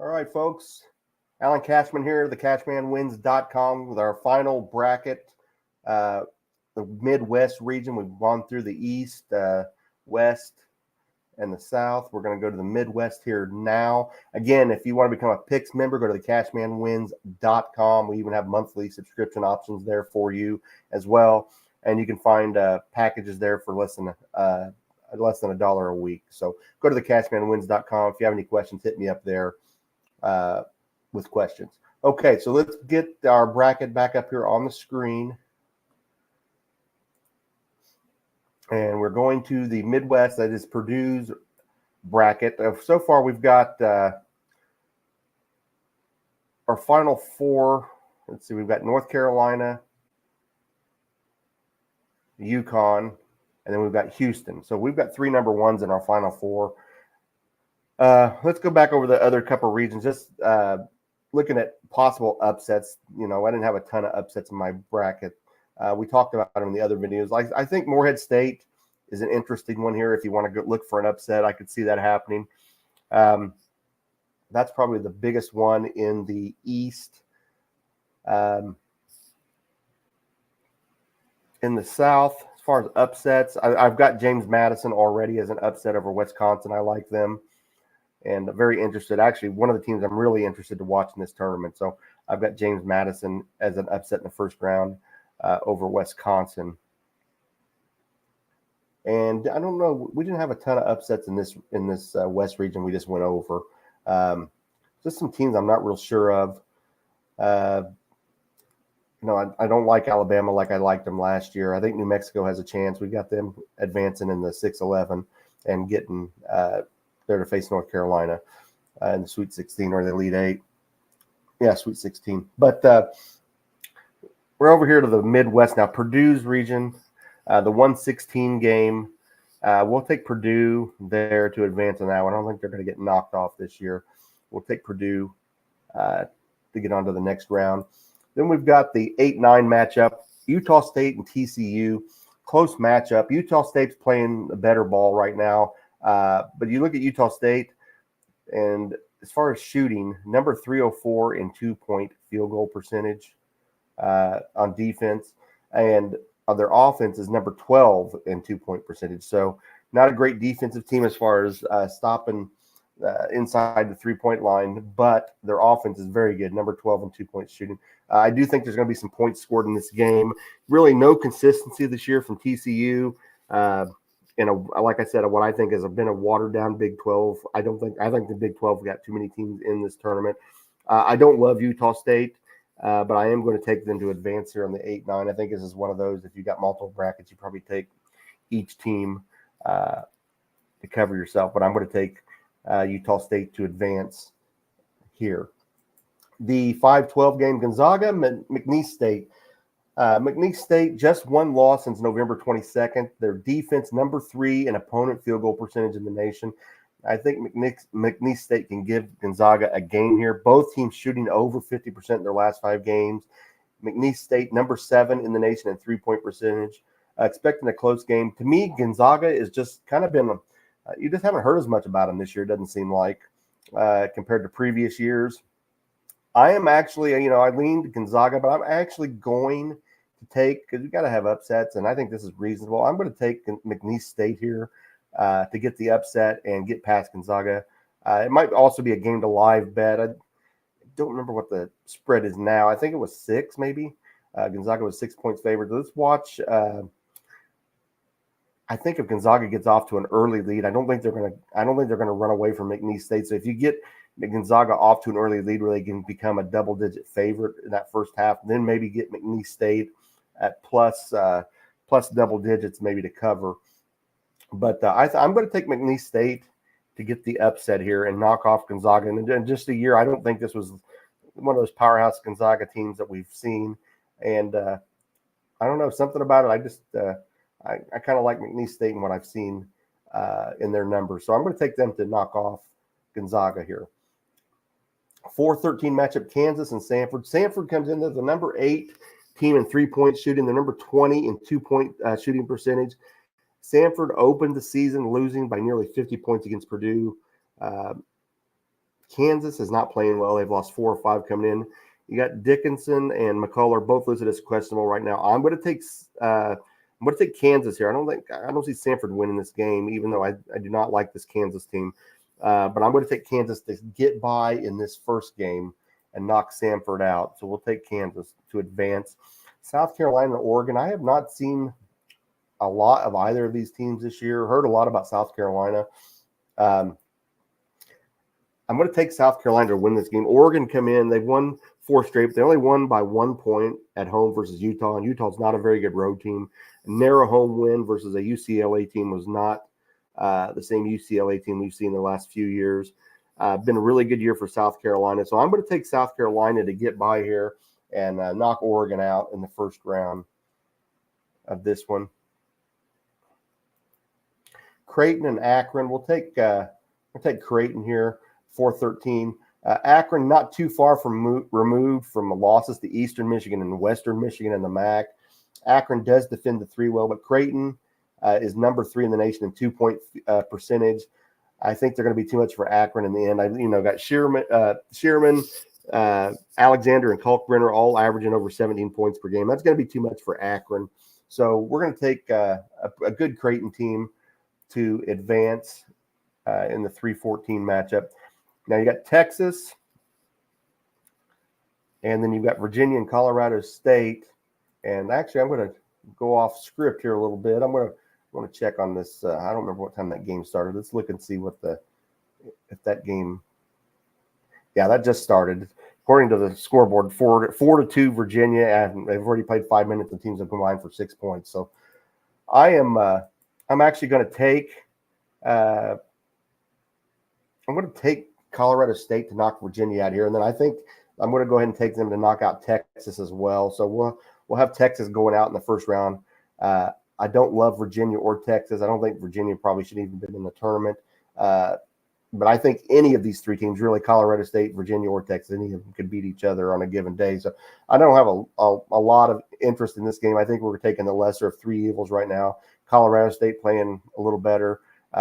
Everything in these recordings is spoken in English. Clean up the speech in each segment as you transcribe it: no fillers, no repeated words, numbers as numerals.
All right, folks. Alan Cashman here, TheCashmanwins.com with our final bracket. The Midwest region. We've gone through the East, West, and the South. We're going to go to the Midwest here now. Again, if you want to become a Picks member, go to TheCashmanwins.com. We even have monthly subscription options there for you as well. And you can find packages there for less than $1 a week. So go to TheCashmanwins.com. If you have any questions, hit me up there with questions. Okay, so let's get our bracket back up here on the screen. And we're going to the Midwest. That is Purdue's bracket. So far, we've got our final four. Let's see, we've got North Carolina, UConn, and then we've got Houston. So we've got 3 number ones in our final four. Let's go back over the other couple regions, just looking at possible upsets. I didn't have a ton of upsets in my bracket. We talked about it in the other videos. I think Morehead State is an interesting one here. If you want to go look for an upset, I could see that happening. That's probably the biggest one in the East. In the South, as far as upsets, I've got James Madison already as an upset over Wisconsin. I like them. And very interested. Actually, one of the teams I'm really interested to watch in this tournament. So I've got James Madison as an upset in the first round over Wisconsin. And I don't know, we didn't have a ton of upsets in this West region we just went over. Just some teams I'm not real sure of. I don't like Alabama like I liked them last year. I think New Mexico has a chance. We got them advancing in the 6-11 and getting there to face North Carolina in the Sweet 16 or the Elite 8. Yeah, Sweet 16. But we're over here to the Midwest now. Purdue's region, the 116 game. We'll take Purdue there to advance in that one. I don't think they're going to get knocked off this year. We'll take Purdue to get on to the next round. Then we've got the 8-9 matchup, Utah State and TCU. Close matchup. Utah State's playing a better ball right now. But you look at Utah State, and as far as shooting, number 304 in 2-point field goal percentage on defense, and their offense is number 12 in 2-point percentage. So not a great defensive team as far as stopping inside the 3-point line, but their offense is very good, number 12 in 2-point shooting. I do think there's going to be some points scored in this game. Really no consistency this year from TCU. Like I said, what I think has been a watered-down Big 12. I think the Big 12 got too many teams in this tournament. I don't love Utah State, but I am going to take them to advance here on the 8-9. I think this is one of those, if you got multiple brackets, you probably take each team to cover yourself. But I'm going to take Utah State to advance here. The 5-12 game, Gonzaga, McNeese State. McNeese State just one loss since November 22nd. Their defense, number 3 in opponent field goal percentage in the nation. I think McNeese State can give Gonzaga a game here. Both teams shooting over 50% in their last 5 games. McNeese State, number 7 in the nation in 3-point percentage. Expecting a close game. To me, Gonzaga is just kind of been you just haven't heard as much about them this year, it doesn't seem like, compared to previous years. I am actually, I leaned Gonzaga, but I'm actually going to take, because we got to have upsets, and I think this is reasonable. I'm going to take McNeese State here to get the upset and get past Gonzaga. It might also be a game to live bet. I don't remember what the spread is now. I think it was 6, maybe. Gonzaga was 6 points favored. Let's watch. I think if Gonzaga gets off to an early lead, I don't think they're going to run away from McNeese State. So if you get Gonzaga off to an early lead where they can become a double-digit favorite in that first half, then maybe get McNeese State at plus double digits maybe to cover. But I'm going to take McNeese State to get the upset here and knock off Gonzaga. And in just a year, I don't think this was one of those powerhouse Gonzaga teams that we've seen. And I don't know, something about it. I just I kind of like McNeese State and what I've seen in their numbers. So I'm going to take them to knock off Gonzaga here. 4-13 matchup, Kansas and Samford. Samford comes in as the number 8 team in 3-point shooting. They're number 20 in 2-point shooting percentage. Samford opened the season losing by nearly 50 points against Purdue. Kansas is not playing well. They've lost 4 or 5 coming in. You got Dickinson and McCullough both listed as questionable right now. I'm going to take Kansas here. I don't see Sanford winning this game, even though I do not like this Kansas team. But I'm going to take Kansas to get by in this first game and knock Sanford out. So we'll take Kansas to advance. South Carolina and Oregon. I have not seen a lot of either of these teams this year. Heard a lot about South Carolina. I'm going to take South Carolina to win this game. Oregon come in. They've won 4 straight, but they only won by 1 point at home versus Utah, and Utah's not a very good road team. A narrow home win versus a UCLA team was not the same UCLA team we've seen in the last few years. Been a really good year for South Carolina. So I'm going to take South Carolina to get by here and knock Oregon out in the first round of this one. Creighton and Akron. We'll take Creighton here, 4-13. Akron not too far from removed from the losses to Eastern Michigan and Western Michigan in the MAC. Akron does defend the 3 well, but Creighton is number 3 in the nation in 2-point percentage. I think they're going to be too much for Akron in the end. Got Shearman, Alexander, and Kalkbrenner all averaging over 17 points per game. That's going to be too much for Akron. So we're going to take a good Creighton team to advance in the 3-14 matchup. Now you got Texas, and then you've got Virginia and Colorado State. And actually, I'm going to go off script here a little bit. I'm going to check on this. I don't remember what time that game started. Let's look and see if that game. Yeah, that just started. According to the scoreboard, 4-2 Virginia, and they've already played 5 minutes. The teams have combined for 6 points. So I'm actually going to take. I'm going to take Colorado State to knock Virginia out here, and then I think I'm going to go ahead and take them to knock out Texas as well. So we'll have Texas going out in the first round. I don't love Virginia or Texas. I don't think Virginia probably should even been in the tournament. But I think any of these 3 teams, really Colorado State, Virginia, or Texas, any of them could beat each other on a given day. So I don't have a lot of interest in this game. I think we're taking the lesser of 3 evils right now. Colorado State playing a little better,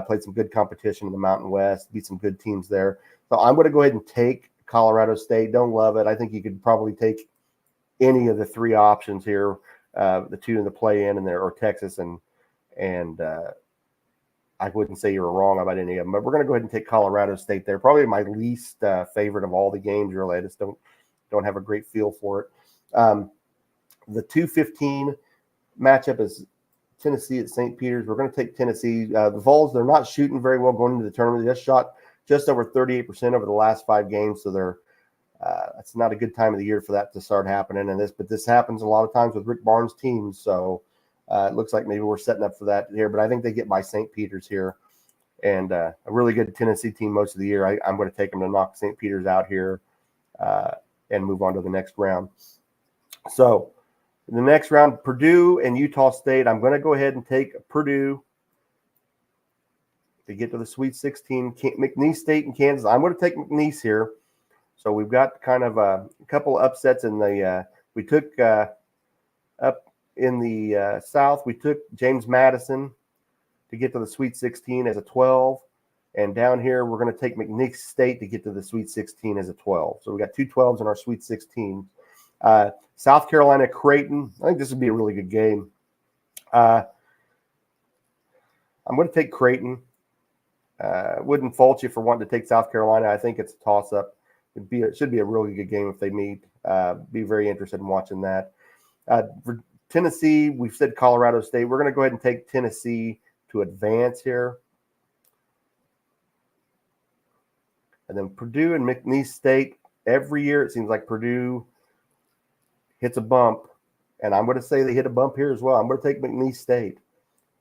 played some good competition in the Mountain West, beat some good teams there. So I'm going to go ahead and take Colorado State. Don't love it. I think you could probably take any of the 3 options here, the 2 in the play-in and there, or Texas and I wouldn't say you're wrong about any of them, but we're going to go ahead and take Colorado State there. Probably my least favorite of all the games, really. I just don't have a great feel for it. The 2-15 matchup is Tennessee at St. Peter's. We're going to take Tennessee. The Vols, they're not shooting very well going into the tournament. They just shot just over 38% over the last 5 games, so they're it's not a good time of the year for that to start happening. But this happens a lot of times with Rick Barnes' teams, so it looks like maybe we're setting up for that here. But I think they get by St. Peter's here, and a really good Tennessee team most of the year. I'm going to take them to knock St. Peter's out here and move on to the next round. So the next round, Purdue and Utah State. I'm going to go ahead and take Purdue to get to the Sweet 16. McNeese State and Kansas. I'm going to take McNeese here. So we've got kind of a couple of upsets in the we took up in the South. We took James Madison to get to the Sweet 16 as a 12. And down here, we're going to take McNeese State to get to the Sweet 16 as a 12. So we got 2 12s in our Sweet 16. South Carolina, Creighton. I think this would be a really good game. I'm going to take Creighton. Wouldn't fault you for wanting to take South Carolina. I think it's a toss-up. It should be a really good game if they meet. Be very interested in watching that. For Tennessee, we've said Colorado State. We're going to go ahead and take Tennessee to advance here. And then Purdue and McNeese State. Every year it seems like Purdue hits a bump. And I'm going to say they hit a bump here as well. I'm going to take McNeese State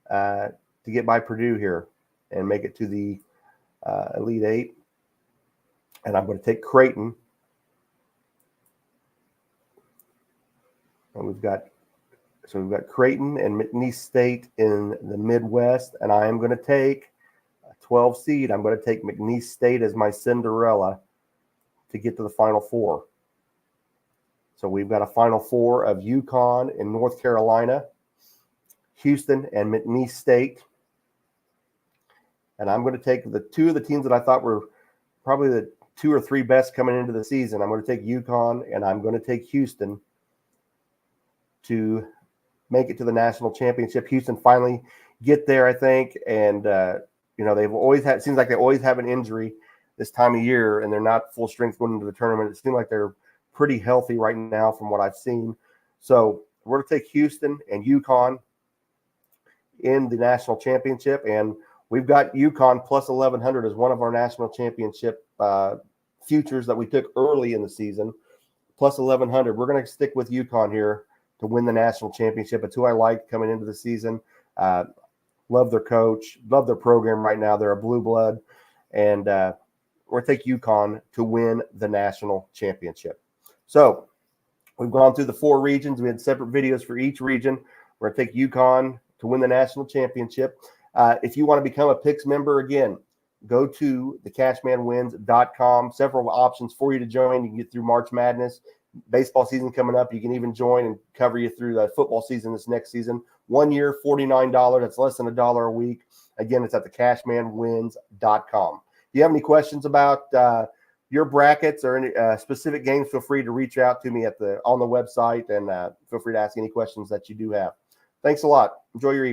to get by Purdue here and make it to the Elite Eight. And I'm going to take Creighton. And we've got Creighton and McNeese State in the Midwest. And I am going to take a 12 seed. I'm going to take McNeese State as my Cinderella to get to the Final Four. So we've got a Final Four of UConn and North Carolina, Houston and McNeese State. And I'm going to take the 2 of the teams that I thought were probably the 2 or 3 best coming into the season. I'm going to take UConn, and I'm going to take Houston to make it to the national championship. Houston finally get there, I think, and they've always had. Seems like they always have an injury this time of year, and they're not full strength going into the tournament. It seems like they're pretty healthy right now from what I've seen. So we're going to take Houston and UConn in the national championship, and we've got UConn plus 1,100 as one of our national championship futures that we took early in the season, plus 1,100. We're going to stick with UConn here to win the national championship. It's who I like coming into the season. Love their coach, love their program right now. They're a blue blood, and we're going to take UConn to win the national championship. So we've gone through the 4 regions. We had separate videos for each region. We're going to take UConn to win the national championship. If you want to become a Picks member, again, go to TheCashmanwins.com. Several options for you to join. You can get through March Madness. Baseball season coming up. You can even join and cover you through the football season this next season. 1 year, $49. That's less than $1 a week. Again, it's at TheCashmanwins.com. If you have any questions about your brackets or any specific games, feel free to reach out to me on the website, and feel free to ask any questions that you do have. Thanks a lot. Enjoy your evening.